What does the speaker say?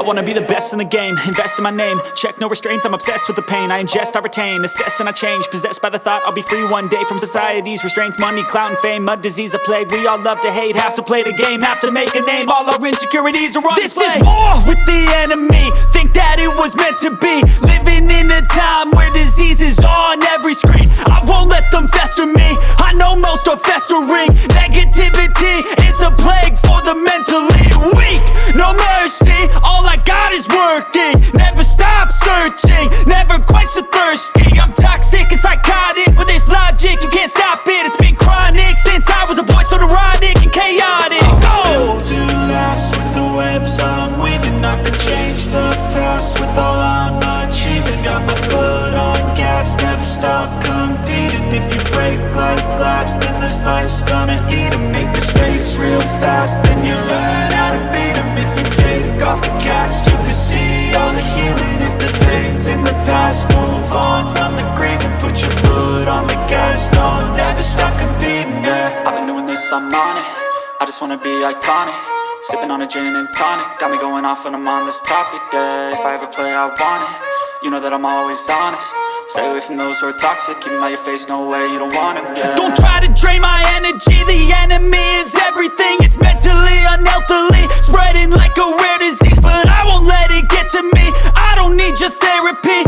wanna be the best in the game, invest in my name, check no restraints, I'm obsessed with the pain. I ingest, I retain, assess and I change, possessed by the thought I'll be free one day from society's restraints. Money, clout and fame, mud, disease, a plague. We all love to hate, have to play the game, have to make a name. All our insecurities are on display. This is war with the enemy, think that it was meant to be. Living in a time where disease is on every screen. I won't let them fester me, I know most are festering. Negativity is a plague for the mentally weak. No mercy, all I got is working. Never stop searching, never quench the thirsty. I'm toxic and psychotic, with this logic you can't stop it. It's been chronic since I was a boy, so neurotic and chaotic. Built to last with the webs I'm weaving. I could change the past with all I'm achieving. Got my foot on gas, never stop competing. If you break like glass, then this life's gonna eat 'em. Make mistakes real fast, then you learn how to beat 'em. If you take off the cast, you can see all the healing. If the pain's in the past, move on from the grave and put your foot on the gas. No, never stop competing, yeah. I've been doing this, I'm on it. I just wanna be iconic. Sipping on a gin and tonic, got me going off when I'm on this topic, yeah. If I ever play, I want it. You know that I'm always honest. Stay away from those who are toxic. Keep them out your face, no way, you don't want them, yeah. Don't try to drain my energy. The enemy is everything. It's mentally, unhealthily, spreading like a rare disease. But I won't let it get to me. I don't need your therapy.